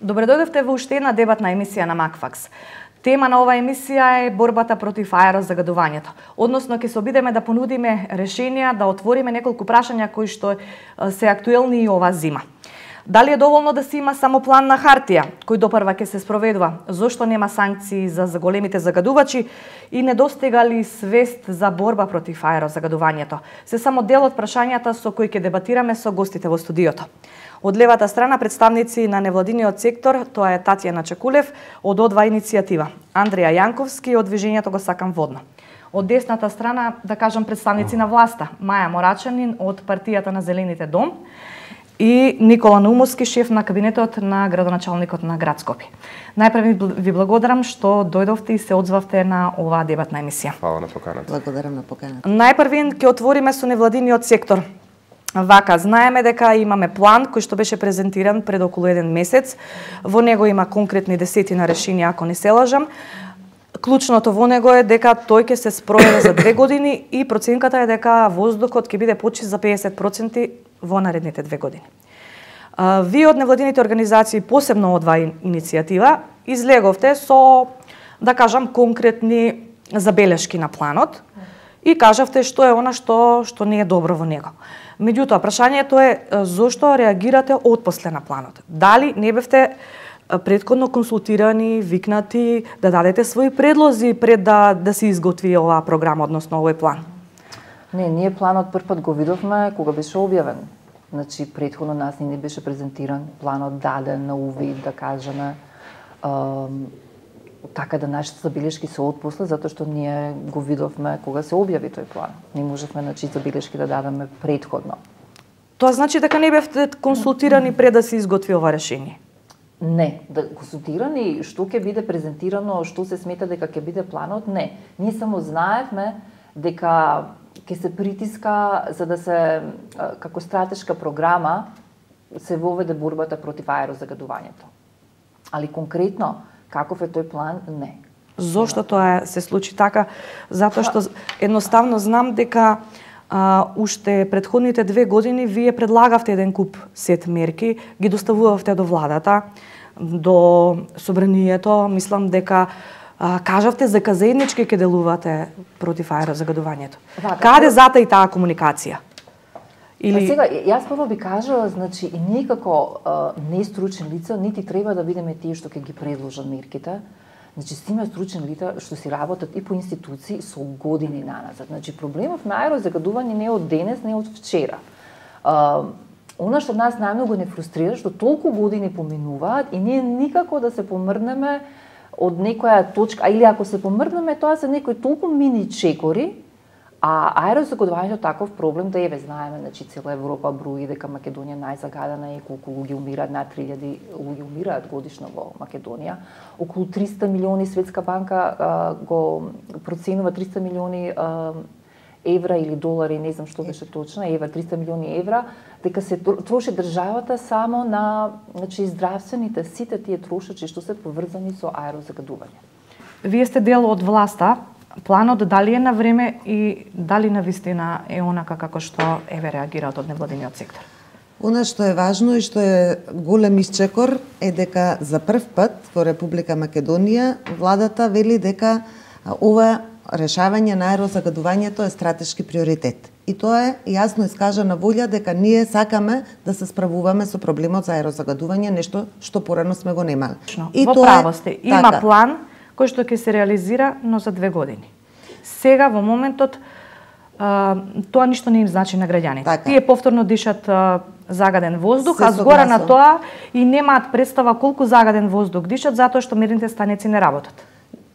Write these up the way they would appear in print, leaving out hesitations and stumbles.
Добре дојдовте во уште една дебатна емисија на Макфакс. Тема на оваа емисија е борбата против аерозагадувањето. Односно, ќе се обидеме да понудиме решенија, да отвориме неколку прашања кои што се актуелни и оваа зима. Дали е доволно да се има само план на хартија, кој допрва ќе се спроведува? Зошто нема санкции за големите загадувачи и недостига ли свест за борба против аерозагадувањето? Се само дел од прашањата со кои ќе дебатираме со гостите во студиото. Од левата страна представници на невладиниот сектор, тоа е Татјана Чекулев од О2 иницијатива, Андреја Јанковски од движењето Го сакам водно. Од десната страна, да кажам, представници на власта, Маја Морачанин од партијата на Зелените дом и Никола Наумовски, шеф на кабинетот на градоначалникот на град Скопје. Најпрво ви благодарам што дојдовте и се одзвавте на оваа дебатна емисија. Фала на поканата. Благодарам на поканата. Најпрво ќе отвориме со невладиниот сектор. Вака, знаеме дека имаме план кој што беше презентиран пред околу 1 месец. Во него има конкретни десетина решенија, ако не се лажам. Клучното во него е дека тој ќе се спроведе за 2 години и проценката е дека воздухот ќе биде почист за 50% во наредните 2 години. Вие од невладините организации, посебно од оваа иницијатива, излеговте со, да кажам, конкретни забелешки на планот и кажавте што е она што не е добро во него. Меѓутоа, прашањето е зошто реагирате отпосле на планот? Дали не бевте претходно консултирани, викнати да дадете своји предлози пред да се изготви оваа програма, односно овој план? Не, ние планот првпат го видовме кога беше објавен. Значи, претходно нас не беше презентиран планот, даден на увид, да кажеме, така да нашите забелешки се отпосле, затоа што ние го видовме кога се објави тој план. Не можевме забелешки да дадеме претходно. Тоа значи дека не бевте консултирани пред да се изготви ова решение? Не, да консултирани што ќе биде презентирано, што се смета дека ќе биде планот, не. Ние само знаевме дека ќе се притиска за да се, како стратешка програма, се воведе борбата против аерозагадувањето. Али конкретно, каков е тој план, не. Зошто тоа се случи така? Затоа што едноставно знам дека уште предходните 2 години вие предлагавте еден куп сет мерки, ги доставувавте до владата, до собранието, мислам дека кажавте дека заеднички ќе делувате против аерозагадувањето. Каде зата и таа комуникација? Или... Сега, јас прво би кажала, значи, и ние како нестручен лица, нити треба да бидеме тие што ќе ги предложат мерките. Значи, симе стручен лица што си работат и по институции со години наназад. Значи, проблемов на аерозагадување не е од денес, не е од вчера. Она што нас најмногу не фрустрира, што толку години поминуваат и ние никако да се помрднеме од некоја точка, или ако се помрднеме, тоа се некои толку мини чекори, а аерозагадувањето таков проблем да еве знаеме, значи цела Европа брои дека Македонија најзагадена е, колку луѓе умираат, над 3000 луѓе умираат годишно во Македонија. Околу 300 милиони Светска банка го проценува 300 милиони евра или долари, не знам што беше точно, евра, 300 милиони евра, дека се троши државата само на, значи, здравствените, сите тие трошачи што се поврзани со аерозагадување. Вие сте дел од власта. Планот дали е на време и дали навистина е онака како што еве реагираат од невладиниот сектор? Она што е важно и што е голем исчекор е дека за прв пат во Република Македонија владата вели дека ова решавање на аерозагадувањето е стратешки приоритет. И тоа е јасно искажана волја дека ние сакаме да се справуваме со проблемот за аерозагадување, нешто што порано сме го немали. И во право сте. Има така план кој што ќе се реализира, но за 2 години. Сега, во моментот, тоа ништо не им значи на граѓаните. Така. Тие повторно дишат загаден воздух, а згора на тоа и немаат представа колку загаден воздух дишат, затоа што мерните станици не работат.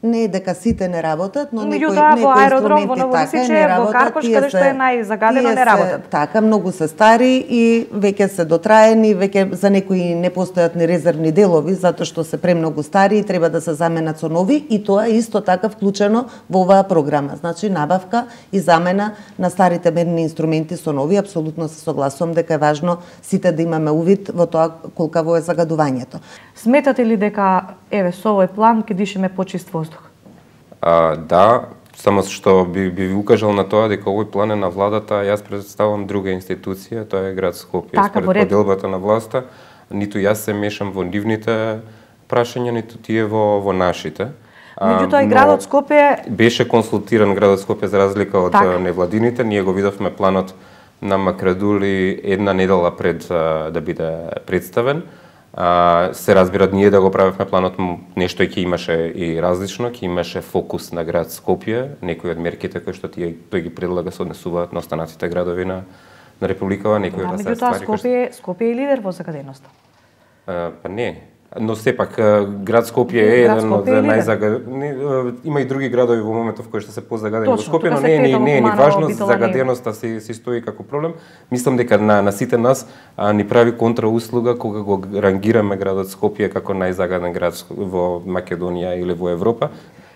Не е дека сите не работат, но некои во аеродром, во Новолисиче, во Карпуш, каде што е најзагадено, не работат. Така, многу се стари и веќе се дотраени, веќе за некои не постојат ни резервни делови, затоа што се премногу стари и треба да се заменат со нови, и тоа е исто така вклучено во оваа програма. Значи, набавка и замена на старите мерни инструменти со нови. Апсолутно се согласувам дека е важно сите да имаме увид во тоа колкаво е загадувањето. Сметате ли дека, еве, со овој план ќе дишеме почист воздух? Да, само што би укажал на тоа дека овој план е на владата, јас представам друга институција, тоа е град Скопје, така, според поделбата на власта. ниту јас се мешам во нивните прашања, ниту тие во нашите. Меѓутоа и градот Скопје беше консултиран градот Скопје за разлика од невладините. Ние го видовме планот на Макрадули една недела пред да биде представен. Се разбира, ние да го правевме планот, нешто ќе имаше и различно, ќе имаше фокус на град Скопје, некои од мерките кои што тој ги предлага се однесуваат на останатите градови на Републикава, некои од се ствари. Меѓутоа Скопје е лидер во загаденоста. Па не, но сепак град Скопје е еден од има и други градови во моментов кои што се позагадени во Скопје, но не е ни важно, загаденоста си стои како проблем. Мислам дека на сите нас ни прави контрауслуга кога го рангираме градот Скопје како најзагаден град во Македонија или во Европа.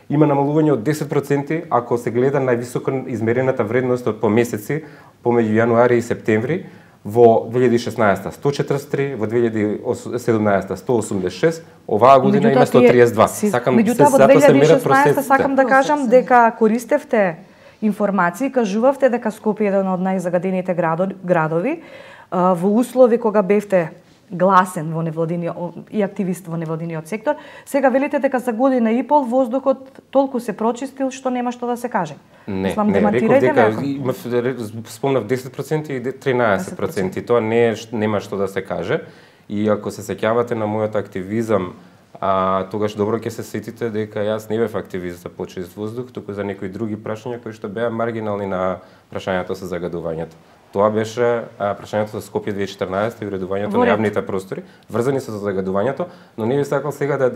Има намалување од 10% ако се гледа највисоко измерената вредност од по месеци помеѓу јануари и септември. Во 2016 143, во 2017 186, оваа година има 132. Меѓутоа во 2016 сакам да кажам дека користевте информации, кажувавте дека Скопје е еден од најзагадените градови во услови кога бевте гласен во невладиниот и активист во невладиниот сектор. Сега велите дека за година и пол воздухот толку се прочистил што нема што да се каже. Не, реков дека спомнав 10% и 13%. Тоа нема што да се каже. И ако се сеќавате на мојот активизам, тогаш добро ќе се сетите дека јас не бев активист за почист воздух, туку за некои други прашања кои што беа маргинални на прашањето со загадувањето. Тоа беше прашањето за Скопје 2014 и уредувањето на јавните простори, врзани со загадувањето, но не би сакал сега да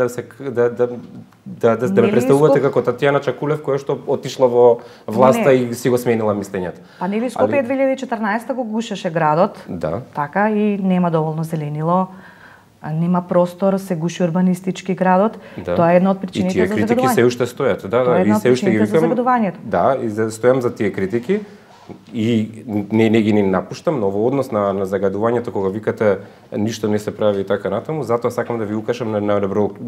ме представувате како Татјана Чакулев која што отишла во власта и си го сменила мислењето. А нели Скопје 2014 го гушеше градот? Да. Така и нема доволно зеленило. Нема простор, се гуши урбанистички градот. Тоа е една од причините за загадувањето. И тие критики се уште стојат. И се уште ги викам. Да, и стојам за тие критики. И не ги ни напуштам, но во однос на загадувањето кога викате ништо не се прави и така натаму, затоа сакам да ви укажам на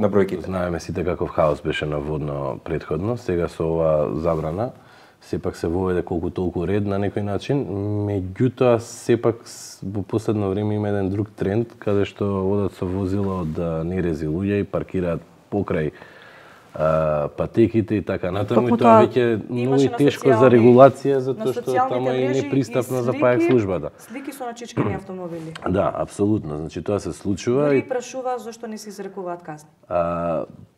бројките. Знаеме сите каков хаос беше наводно претходно, сега со ова забрана сепак се воведе колку толку ред на некој начин, меѓутоа сепак во последно време има еден друг тренд каде што одат со возила од нерези луѓе и паркираат покрај патеките и така натаму, и тоа веќе многу тешко за регулација, затоа што тamo е непристапно за паек службата. Слики со начичкани автомобили. Да, апсолутно, значи тоа се случува и прашува зошто не се изрекуваат казни.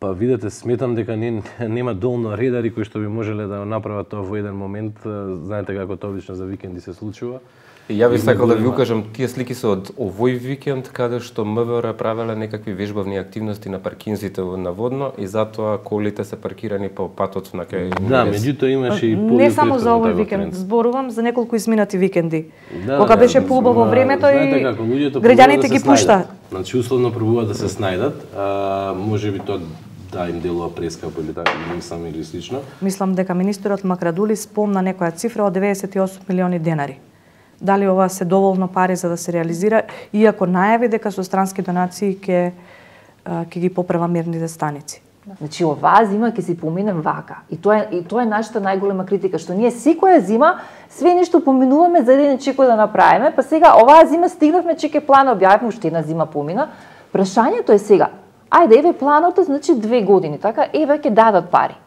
Па видете, сметам дека нема доволно редари кои што би можеле да направат тоа во еден момент, знаете како тоа обично за викенди се случува. И ја би сакал да ви укажам, тие слики се од овој викенд каде што МВР правеле некакви вежбавни активности на паркинзите на Водно и затоа колите се паркирани по патот на кај. Да, меѓутоа имаше и не само за овој викенд, зборувам за неколку изминати викенди. Кога беше поубаво времето и граѓаните ги пушта. Значи условно пробуваат да се снајдат, можеби тоа да им делува прескапо или да мислам или слично. Мислам дека министерот Макрадули спомна некоја цифра од 98 милиони денари. Дали ова се доволно пари за да се реализира, иако најави дека со странски донации ќе ги поправа мерните станици. Значи оваа зима ќе си поминем вака. И тоа е нашата најголема критика, што ние секоја зима све нешто поминуваме за еден чекор да направиме, па сега оваа зима стигнавме чеке план, објавивме уште една зима помина. Прашањето е сега, ајде еве планот, значи 2 години, така еве ќе дадат пари.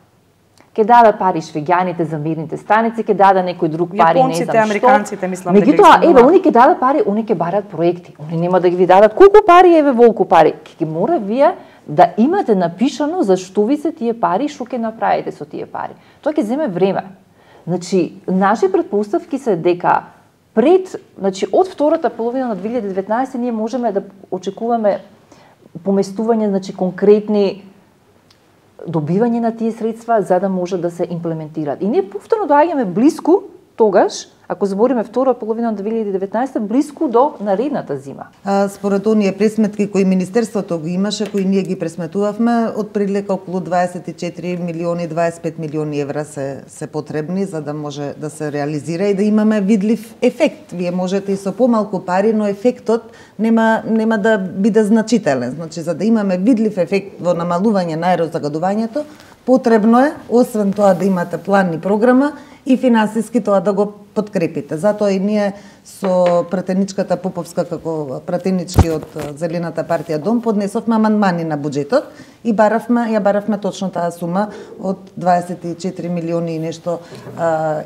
Ќе дадат пари швеѓаните за мирните станици, ќе дадат некој друг пари, не знам што. Американците, мислам дека. Меѓутоа, еве, они ќе дадат пари, они ќе барат проекти. Они нема да ги дадат колку пари, еве волку пари. Ќе мора вие да имате напишано за што ви се тие пари и што ќе направите со тие пари. Тоа ќе земе време. Значи, наши претпоставки се дека од втората половина на 2019 ние можеме да очекуваме поместување, значи конкретни добивање на тие средства за да може да се имплементираат. И ние повторно доаѓаме блиску тогаш, ако збориме втора половина на 2019, блиску до наредната зима. Според оние пресметки кои Министерството го имаше, кои ние ги пресметувавме, отприлика околу 24 милиони, 25 милиони евра се потребни за да може да се реализира и да имаме видлив ефект. Вие можете и со помалку пари, но ефектот нема да биде значителен. Значи, за да имаме видлив ефект во намалување на аерозагадувањето, потребно е, освен тоа да имате план и програма, и финансиски тоа да го подкрепите. Затоа и ние со пратеничката Поповска, како пратенички од Зелената партија Дом, поднесовме амандмани на буџетот и ја баравме точно таа сума од 24 милиони и нешто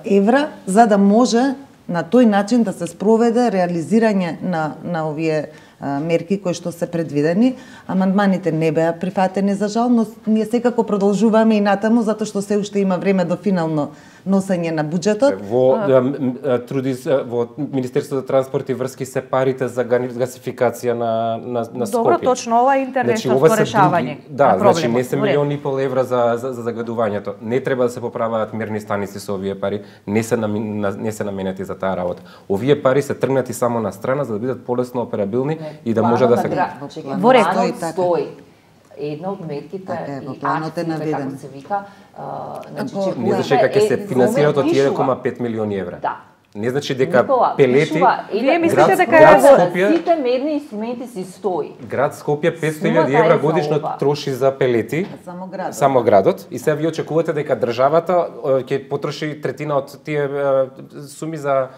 евра, за да може на тој начин да се спроведе реализирање на овие мерки кои што се предвидени. Амандманите не беа прифатени за жал, но ние секако продолжуваме и натаму затоа што се уште има време до финално носење на буџетот. Во Министерството за транспорт и врски се парите за гасификација на Скопје. Добро, точно ова е интервенцијско решавање. Да, значи не се милиони и пол евра за загадувањето. Не треба да се поправаат мерни станици со овие пари, не се наменети за таа работа. Овие пари се тргнати само на страна за да бидат полесно операбилни и да може да се во ред стои. Една од мерките и акциите, како се вика, значи не значи дека ќе се финансираат од 1,5 милиони евра. Да. Не значи дека пелети. Вие мислите дека сите мерни инструменти си стои. Град Скопје 500.000 евра годишно троши за пелети. Само градот. И сега вие очекувате дека државата ќе потроши третина од тие суми за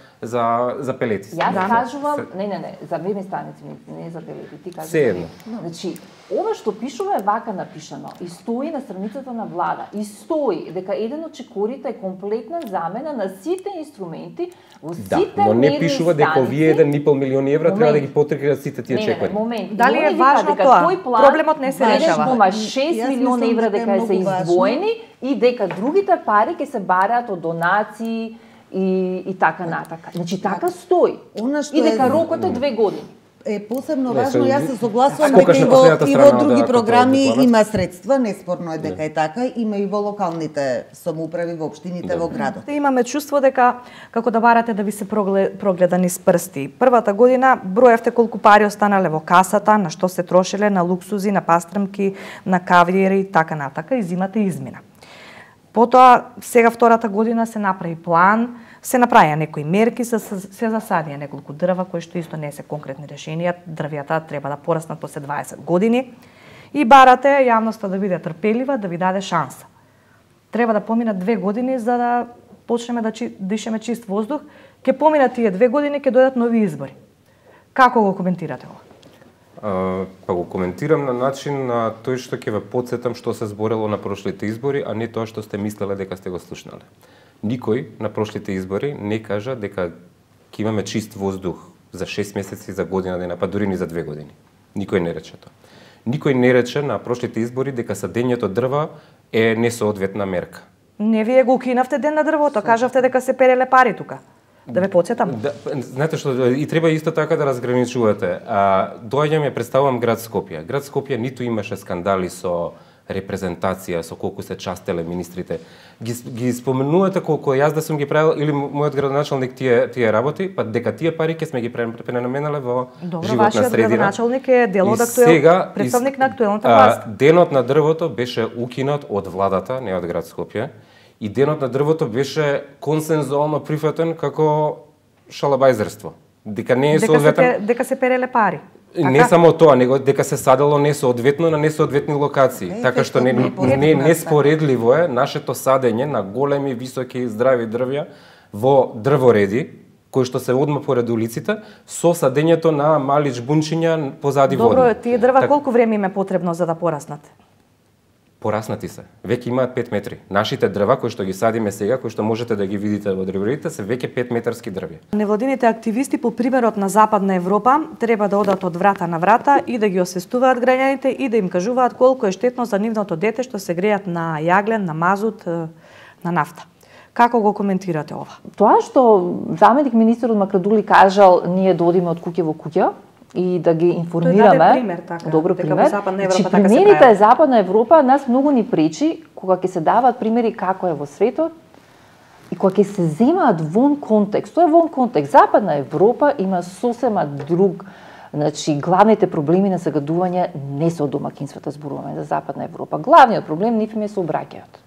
пелети. Јас кажувам, не, за мерни станици, не за пелети. Ти кажуваш. Значи, ова што пишува е вака напишано и стои на страницата на влада и стои дека еден од чекорите е комплетна замена на сите инструменти во сите мерни станици. Да, но не пишува дека овие 1,5 милиони евра треба да ги потргнат сите тие чекори. Дали е важно тоа? Проблемот не се решава. 1,6 милиона евра дека се издвоени и дека другите пари ќе се бараат од донации и така натака. Значи така стои. И дека рокот е 2 години. Е посебно важно, јас се согласувам дека и во други програми има средства, неспорно е дека е така, има и во локалните самоуправи, во општините, во градот. Имаме чувство дека како да барате да ви се прогледа низ прсти. Првата година броевте колку пари останале во касата, на што се трошеле, на луксузи, на пастрамки, на кавиери и така натака, и зимата измина. Потоа, сега втората година се направи план, се направија некои мерки, се засадија неколку дрва, кои што исто не се конкретни решенија, дрвјата треба да пораснат после 20 години, и барате јавноста да биде трпелива, да ви даде шанса. Треба да поминат 2 години за да почнеме да дишеме чист воздух, ќе поминат тие 2 години, ќе дојдат нови избори. Како го коментирате ова? Па го коментирам на начин на тој што ќе ве потсетам што се зборело на прошлите избори, а не тоа што сте мислеле дека сте го слушнале. Никој на прошлите избори не кажа дека ќе имаме чист воздух за 6 месеци, за година дена, па дури ни за 2 години. Никој не рече тоа. Никој не рече на прошлите избори дека садењето дрва е несоодветна мерка. Не, вие го укинавте ден на дрвото, кажавте дека се переле пари тука. Да ве потсетам. Знаете што, и треба исто така да разграничувате. Доаѓам ја представувам град Скопје. Град Скопје ниту имаше скандали со репрезентација, со колку се частеле министрите. Ги споменувате колку јас да сум ги правил или мојот градоначалник тие работи, па дека тие пари ќе сме ги пренаменале во животна средина. Вашиот градоначалник е дел од представник на актуелната власт. Денот на дрвото беше укинат од владата, не од град Скопје. И денот на дрвото беше консензуално прифатен како шалабајзерство. Дека не е соодветен. Дека се переле пари. Не само тоа, него дека се садело несоодветно на несоодветни локации. Така што неспоредливо е нашето садење на големи, високи, здрави дрвја во дрвореди, кои што се одма поред улиците, со садењето на мали жбунчиња позади вода. Добро, тие дрва колку време им е потребно за да пораснат? Пораснати се. Веќе имаат 5 метри. Нашите дрва кои што ги садиме сега, кои што можете да ги видите во дрворедите, се веќе 5 метарски дрвја. Невладините активисти по примерот на Западна Европа треба да одат од врата на врата и да ги освестуваат граѓаните и да им кажуваат колку е штетно за нивното дете што се греат на јаглен, на мазут, на нафта. Како го коментирате ова? Тоа што заменик министерот Макрадули кажал, ние додиме од куќа во куќа, и да ги информираме. Тој пример, така. Добро пример. Западна Европа така се прави. Западна Европа нас многу ни пречи кога ќе се даваат примери како е во светот и кога ќе се земаат вон контекст. Тоа е вон контекст. Западна Европа има сосема друг, значи главните проблеми на загадување не се од домакинствата, зборуваме за Западна Европа. Главниот проблем нив им е сообраќајот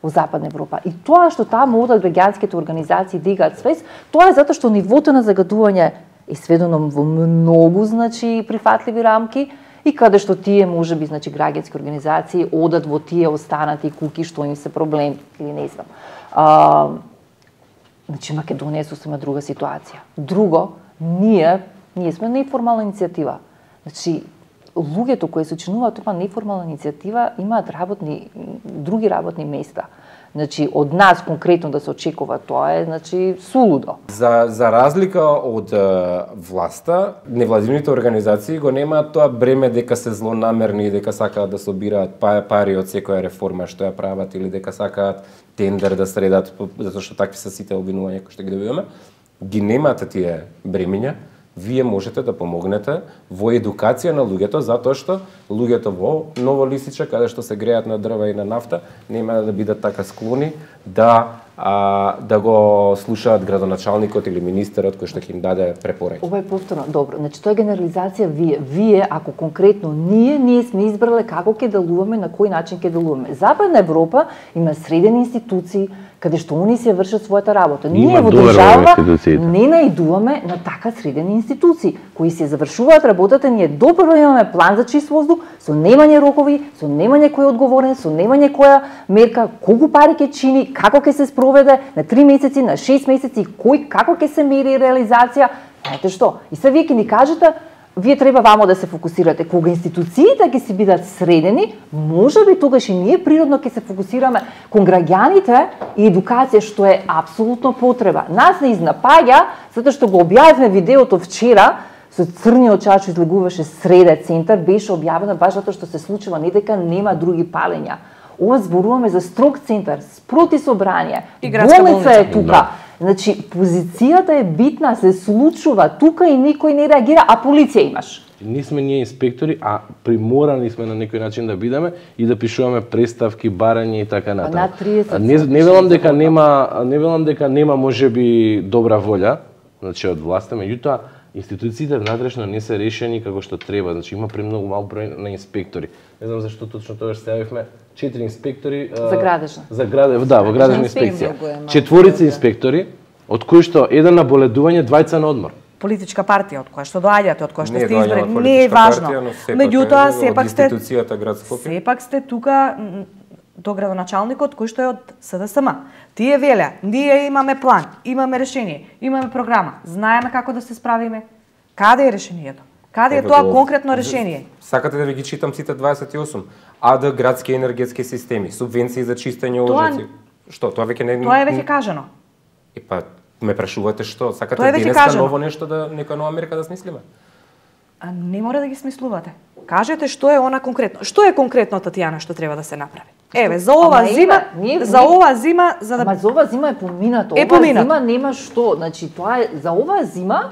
во Западна Европа. И тоа што таму одат граѓанските организации дигаат свест, тоа е затоа што нивото на загадување е сведено во многу, значи, прифатливи рамки и каде што тие можеби значи граѓански организации одат во тие останати куки што им се проблем или не знам. Значи Македонија е сосема друга ситуација. Друго, ние сме неформална иницијатива. Значи луѓето кои се учинуваат тоа неформална иницијатива имаат други работни места. Значи од нас конкретно да се очекува тоа е значи сулудо. За разлика од власта, невладините организации го немаат тоа бреме дека се злонамерни и дека сакаат да собираат пари од секоја реформа што ја прават или дека сакаат тендер да средат, затоа што такви се сите обвинувања кои што ги добиваме. Ги немате тие бремиња. Вие можете да помогнете во едукација на луѓето, затоа што луѓето во Ново Лисиче, каде што се греат на дрва и на нафта, нема да бидат така склони да го слушаат градоначалникот или министерот кој што ќе им даде препораки. Ова е повторно добро. Значи тоа е генерализација вие ако конкретно ние сме избрале како ќе делуваме, на кој начин ќе делуваме. Западна Европа има средени институции каде што они се вршат својата работа. Ние во држава не наидуваме на така средени институции кои се завршуваат работата. Ние добро имаме план за чист воздух, со немање рокови, со немање кој е одговорен, со немање која мерка, колку пари ќе чини, како ќе се спроведе на 3 месеци, на 6 месеци, како ќе се мери реализација. Знаете што? И сега вие ќе ни кажете, вие треба вамо да се фокусирате. Кога институциите ќе си бидат средени, можеби тогаш и ние природно ќе се фокусираме кон граѓаните и едукација, што е апсолутно потреба. Нас не изнапаѓа, затоа што го објавивме видеото вчера, со црниот чачо излегуваше среде центар, беше објавено баш затоа што се случува, не дека нема други палења. Ова зборуваме за строг центар, спроти собрание, болница е тука. Значи, позицијата е битна, се случува тука и никој не реагира, а полиција имаш. Не сме ние инспектори, а приморани сме на некој начин да бидеме и да пишуваме представки, барања и така натаму. Не велам дека нема можеби добра волја, значи од власта, меѓутоа институциите внатрешно не се решени како што треба, значи има премногу мал број на инспектори. Не знам зашто точно тогаш се јавивме 4 инспектори за градежна. Во градежна инспекција. 4 инспектори, од кои што еден на боледување, 2 на одмор. Политичка партија од која што доаѓате, од која што сте избрани, не е важно. Меѓутоа сепак сте тука до градоначалникот кој што е од СДСМ. Тие велеа, ние имаме план, имаме решение, имаме програма, знаеме како да се справиме. Каде е решението? Каде е тоа конкретно решение? Сакате да ви ги читам сите 28? АД градски енергетски системи, субвенции за чистење лужици. Што, тоа веќе не... Тоа е веќе кажано. Па ме прашувате што? Сакате денеска ново нешто да некоја нова мерка да смислиме? А не мора да ги смислувате. Кажете што е она конкретно. Што е конкретно, Татјана, што треба да се направи? Еве, за ова зима, за ова зима, за да... Ама за ова зима е поминато. Ова зима нема што, значи тоа е за ова зима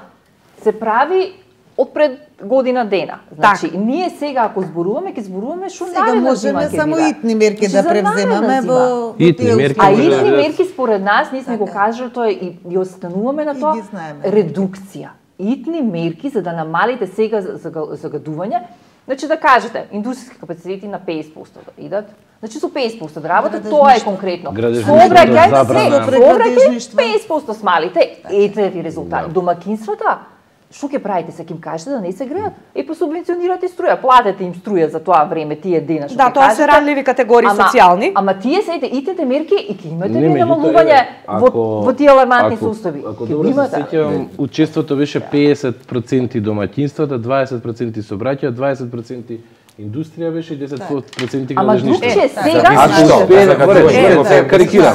се прави од пред година дена. Значи ние сега ако зборуваме, ќе зборуваме што наредна зима ќе биде. Сега можеме само итни мерки да превземаме во итни мерки. А итни мерки според нас, ние сме го кажали тоа и остануваме на тоа, редукција. Итни мерки за да намалите сега загадување. Значи да кажете, индустријски капацитети на 50% да идат. Значи со 50% да работат, тоа е конкретно. Сообраќај 50% смалите, ете ви резултат. Домакинствата, што ќе правите, се ќе им кажете да не се греат? Посубвенционирате струја, платете им струја за тоа време, тие дена што ќе кажете. Да, тоа се ранливи категории социјални. Ама тие се итните мерки и ќе имате ли намалување во тие алармантни состојби? Ако добро се сеќавам, учеството беше 50% домаќинствата, 20% сообраќај, 20% индустрија беше 10% градежништво.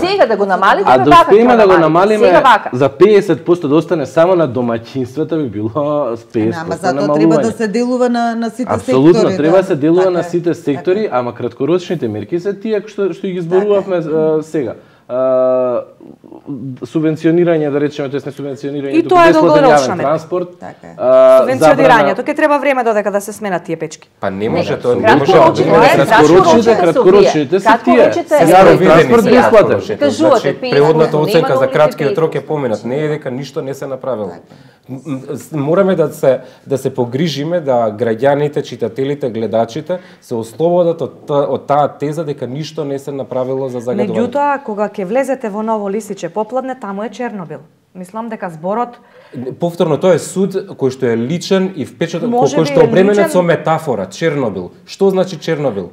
Сега да го намалите, а да успееме да го намалиме за 50% да остане само на домаќинствата би било 50% Ама затоа треба да се делува на сите сектори. Апсолутно, треба да се делува на сите сектори, ама краткорочните мерки се тие што ги зборувавме сега. Субвенционирање, да речеме, тоест не субвенционирање, туку бесплатен јавен транспорт. Субвенционирањето ќе треба време додека да се сменат тие печки. Па не може тоа, не може. Краткорочните се тие. Јавен транспорт бесплатен. Значи, преводната оценка за краткиот рок е поминат, не е дека ништо не се направило. Мораме да се погрижиме да граѓаните, читателите, гледачите се ослободат од таа теза дека ништо не се направило за загадување. Меѓутоа, кога ќе влезете во Ново Лисиче попладне, таму е Чернобил. Мислам дека зборот повторно тоа е суд кој што е личен и впечаток, кој што е обременет со метафора. Чернобил. Што значи Чернобил?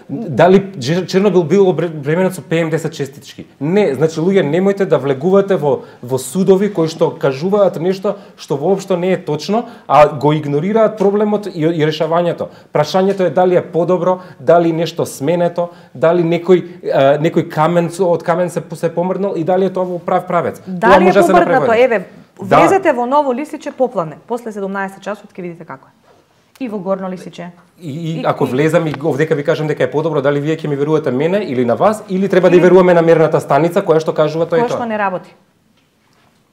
Дали Чернобил бил обременет со PM10 честички? Не, значи луѓе немојте да влегувате во судови кои што кажуваат нешто што воопшто не е точно, а го игнорираат проблемот и решавањето. Прашањето е дали е подобро, дали нешто сменето, дали некој камен од камен се помрднал и дали е тоа во прав правец. Дали е помрднато, еве, влезете во Ново Лисиче попладне, после 17 часот ќе видите како е. И во Горно Лисиче. И ако влезам и овдека ви кажам дека е подобро, дали вие ќе ми верувате мене или на вас, или треба да веруваме на мерната станица која што кажува тоа и тоа? Која што не работи.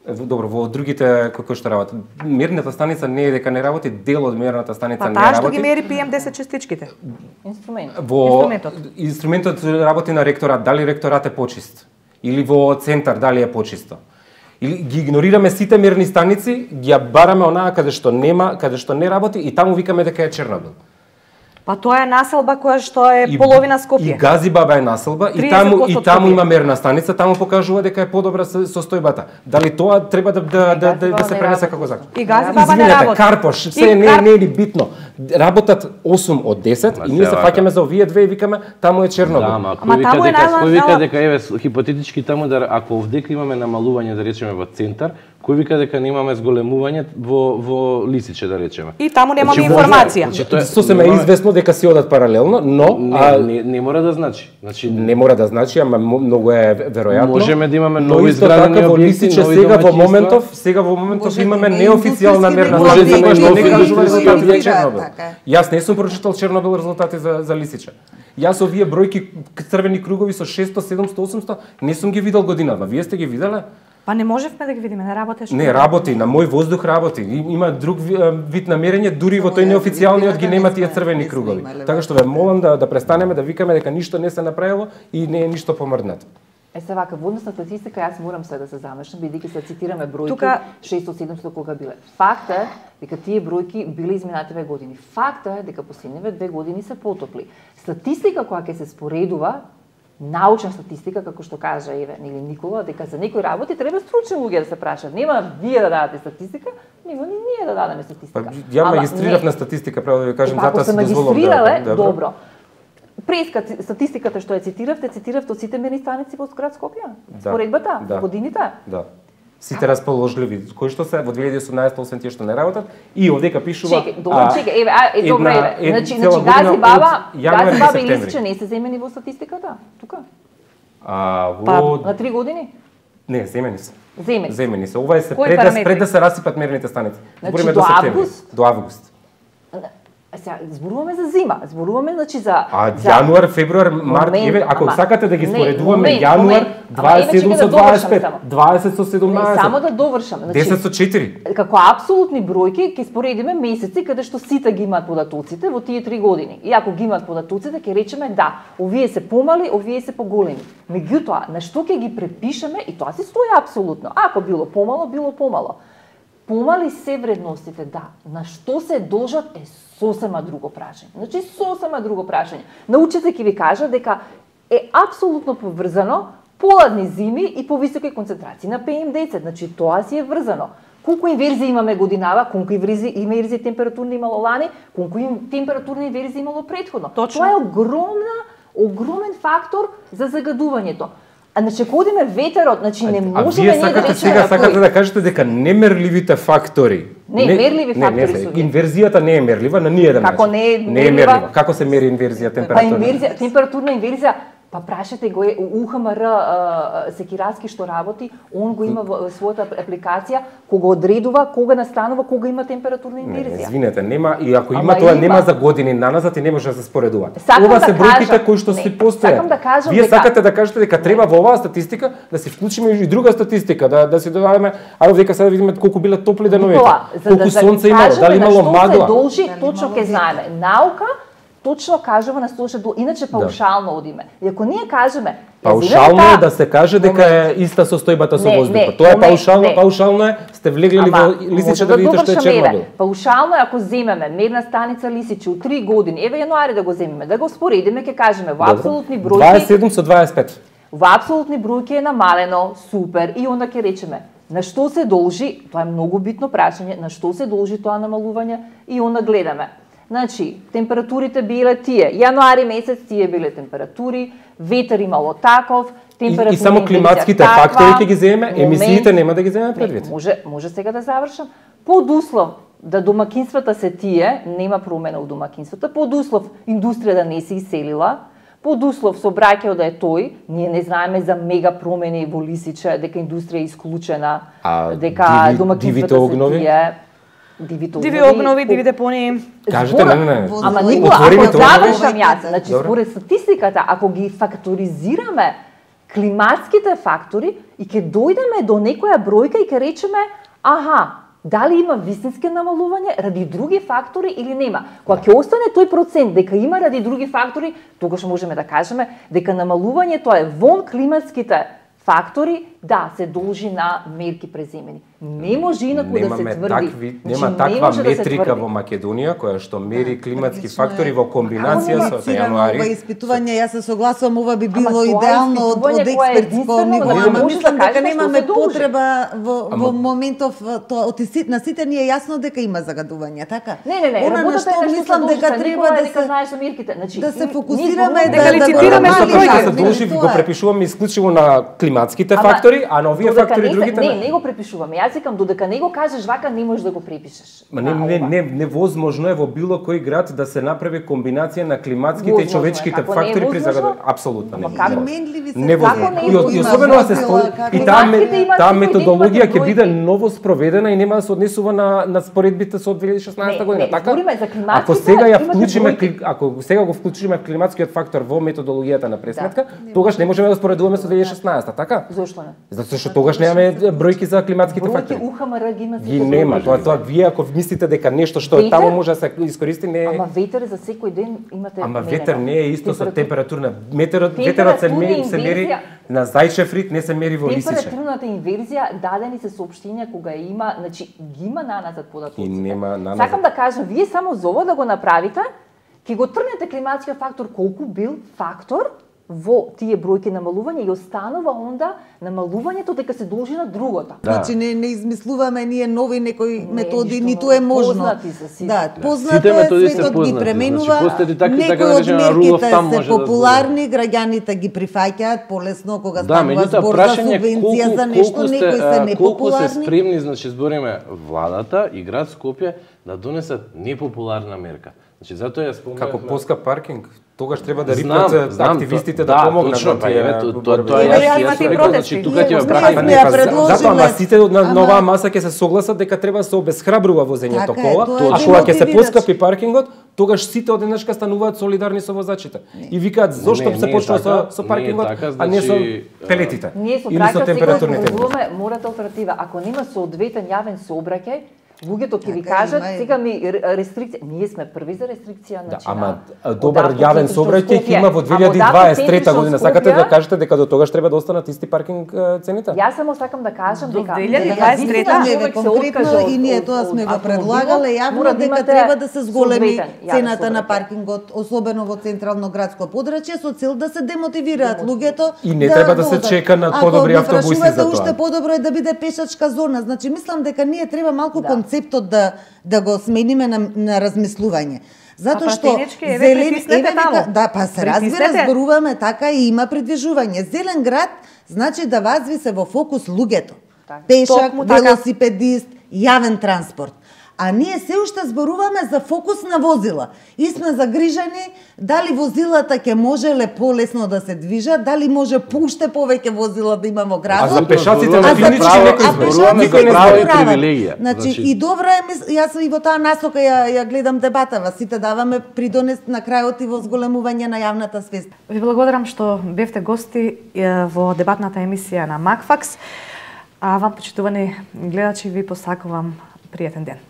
Добро, во другите кои што работат. Мерната станица не е дека не работи, дел од мерната станица не Па работи. таа што ги мери PM10 честичките. Инструментот работи на ректорат, дали ректорат е почист? Или во центар, дали е почисто? Или ги игнорираме сите мерни станици, ги ја бараме онаа каде што нема, каде што не работи и таму викаме дека е Чернобил. Па тоа е населба која што е половина Скопје. И Газибаба е населба и таму има мерна станица, таму покажува дека е подобра состојбата. Дали тоа треба да се пренесе како закон? И Газибаба не работи. Карпош, се не е ни битно. Работат 8 од 10 и ние се фаќаме за овие две и викаме таму е Чернобил. Да, кој вика дека еве хипотетички таму да ако овдека имаме намалување да речеме во центар, кој вика дека немаме зголемување во Лисиче да речеме. И таму немаме информација. Сосема е известно дека си одат паралелно, но не мора да значи. Значи не мора да значи, ама многу е веројатно. Можеме да имаме нови изградени објекти, сега во моментов имаме неофицијална мерна станица која што не кажува резултати за Чернобил. Јас не сум прочитал Чернобил резултати за Лисиче. Јас овие бројки црвени кругови со 600, 700, 800 не сум ги видел годинава. Вие сте ги виделе? Па не можевме да ги видиме, не работеше. Не работи, на мој воздух работи. Има друг вид намерење, дури во тој неофицијалниот ги нема тие црвени кругови. Така што ве молам да престанеме да викаме дека ништо не се направило и не е ништо помрднато. Се вака, во однос на статистика, јас морам се да се замешам, бидејќи се цитираме бројки 600-700 кога биле. Факт е дека тие бројки биле изминативе години. Факт е дека последниве 2 години се потопли. Статистика која ќе се споредува, научна статистика, како што кажа Еве или Никола, дека за некои работи треба стручни луѓе да се прашаат. Нема вие да дадете статистика, нема ни ние да дадеме статистика. Ја магистрирав на статистика, право да ви кажам, затоа се дозволувам. Добро. Преска статистиката што ја цитиравте од сите мерни станици во град Скопје? Споредбата, годините? Да. Сите расположливи, кои што се во 2018 освен тие што не работат и овдека пишува. Чекај, еве, значи Газибаба и Лисиче не се земени во статистиката тука? На 3 години? Не, земени се. Земени се. Ова е се пред да се расипат мерните станици. Збориме до септември, до август. Сега зборуваме за зима, зборуваме значи за јануар, февруар, март, еве, ако сакате да ги споредуваме јануар 27 со 25, 20 со 17. Само да довршам, значи 10 со 4. Како апсолутни бројки ќе споредиме месеци каде што сите ги имаат податоците во тие 3 години. И ако ги имаат податоците, ќе речеме да, овие се помали, овие се поголеми. Меѓутоа, на што ќе ги препишеме и тоа си стои апсолутно. Ако било помало, било помало. Помали се вредностите, да. На што се должат е сосема друго прашање. Значи, сосема друго прашање. Научите ќе ви кажа дека е апсолутно поврзано поладни зими и повисоки концентрации на PM10. Значи, тоа си е врзано. Колку инверзии имаме годинава, колку инверзии температурни имало лани, колку температурни инверзии имало претходно. Точно. Тоа е огромен фактор за загадувањето. Значи, ако одиме ветерот, значи не можеме ние да речеме... Сега сакате да кажете дека немерливите фактори... Мерливи фактори су. Инверзијата не е мерлива на ниеден начин. Како не е мерлива? Како се мери инверзија температура? Температурна инверзија, па прашате го УХМР Секираски што работи, он го има во својата апликација, кога одредува, кога настанува, кога има температурна инверзија. Не, извинете, нема, и ако има тоа нема за години наназад и не може да се споредува. Ова се бројките кои што си постојат. Вие сакате да кажете дека треба во оваа статистика да се вклучиме и друга статистика, да се додадеме, ајде дека сега да видиме колку биле топли деновите, колку сонце имало, дали имало магла. Што се должи, точно ќе знаеме. Наука точно кажува на што иначе паушално одиме. И ако ние кажеме паушално е да се каже дека е иста состојбата со воздухот. Тоа е паушално е, сте влеглели во Лисиче да видите што е Чернобил. Паушално е ако земеме мерна станица Лисиче у 3 години, еве јануари да го земеме, да го споредиме, ќе кажеме во апсолутни бројки 27 со 25. Во апсолутни бројки е намалено, супер, и онда ќе речеме на што се должи, тоа е многу битно прашање, на што се должи тоа намалување, и онда гледаме. Значи, температурите биле тие, јануари месец тие биле температури, ветер имало таков, температура и само климатските фактори ќе ги земеме, емисиите нема да ги земеме предвид. Може сега да завршам. Под услов да домакинствата се тие, нема промена у домакинствата, под услов индустријата не се иселила, под услов сообраќајот да е тој, ние не знаеме за мега промени во Лисиче, дека индустрија е исклучена, дека домакинствата се тие. Диви огнови, диви депонии. Кажете, не. Ама Никола, ако завршам јас, значи според статистиката, ако ги факторизираме климатските фактори и ќе дојдеме до некоја бројка и ќе речеме, дали има вистински намалување ради други фактори или нема. Кога ќе остане тој процент дека има ради други фактори, тогаш можеме да кажеме дека намалувањето е вон климатските фактори, да, се должи на мерки преземени. Не може инаку да се тврди. Нема таква метрика во Македонија која што мери климатски фактори во комбинација со јануари. Ова испитување, јас се согласувам, ова би било идеално од експертско ниво, ама мислам дека немаме потреба во моментов на сите ни е јасно дека има загадување, така? Не, работата е мислам дека треба да се фокусираме да лицитираме со бројки. Се должи го препишуваме исклучиво на климатските фактори, а на овие фактори другите не го препишуваме. Јас викам додека не го кажеш вака не можеш да го препишеш. Невозможно е во било кој град да се направи комбинација на климатските и човечките фактори при загадување. Апсолутно не. И особено да се и таа методологија ќе биде ново спроведена и нема да се однесува на споредбите со 2016 година, така? Ако сега го вклучиме климатскиот фактор во методологијата на пресметка, тогаш не можеме да споредуваме со 2016, така? Зошто не? Затоа што тогаш немаме бројки за климатските фактори. УХМР ги нема. Тоа вие ако мислите дека нешто што е таму може да се искористи, не е. Ама ветер за секој ден имате. Ама ветер не е исто со температурна. Ветерот се мери на Зајчев рит, не се мери во Лисиче. Температурната инверзија дадени се соопштенија кога има, значи ги има наназад податоците. И нема наназад. Сакам да кажам, вие само за ова да го направите, ќе го тргнете климатскиот фактор колку бил фактор во тие бројки намалување и останува онда намалувањето дека се должи на другото. Значи не измислуваме ние нови некои методи, ниту е можно. Познати за сите. Да, познато е, светот ги пременува. Некои од мерките се популарни, граѓаните ги прифаќаат полесно кога станува збор за субвенција за нешто, некои се непопуларни. Колку се спремни, значи збориме владата и град Скопје да донесат непопуларна мерка. Значи затоа ја спомнав како поскап паркинг. Тогаш треба да рипнат активистите да помогнат на тие. Тоа е значи тука ќе затоа на сите на оваа маса ќе се согласат дека треба да се обесхрабрува возењето кола, а кога ќе се поскапи паркингот, тогаш сите одеднашка стануваат солидарни со возачите. И викаат зошто се почнува со паркингот, а не со пелетите. Или со температурните. Морате алтернатива. Ако нема соодветен јавен сообраќај, луѓето ќе ви кажат, сега ми рестрикција, ние сме први за рестрикција на ама добар јавен сообраќај ќе има во 2023 година. Сакате да кажете дека до тогаш треба да останат исти паркинг цените? Јас само сакам да кажам дека 2023 конкретно и ние тоа сме го предлагале јавно дека треба да се зголеми цената на паркингот, особено во централно градско подрачје со цел да се демотивираат луѓето. И не треба да се чека на подобри автобуси за тоа. Уште подобро е да биде пешачка зона. Значи мислам дека ние треба малку концептот да го смениме на размислување. Затоа што зелен се разбира, зборуваме така и има придвижување. Зелен град значи да вазви се во фокус луѓето. Пешак, велосипедист, јавен транспорт. А ние се уште зборуваме за фокус на возила. И сме загрижени дали возилата ќе можеле полесно да се движат, дали може пуште повеќе возила да има во градот. А за пешаците на клинички некој зборуваме за право и привилегија. Значи и добро е, јас и во таа насока ја гледам дебатава, сите даваме придонес на крајот и во зголемување на јавната свест. Ви благодарам што бевте гости во дебатната емисија на Макфакс. А вам, почитувани гледачи, ви посакувам пријатен ден.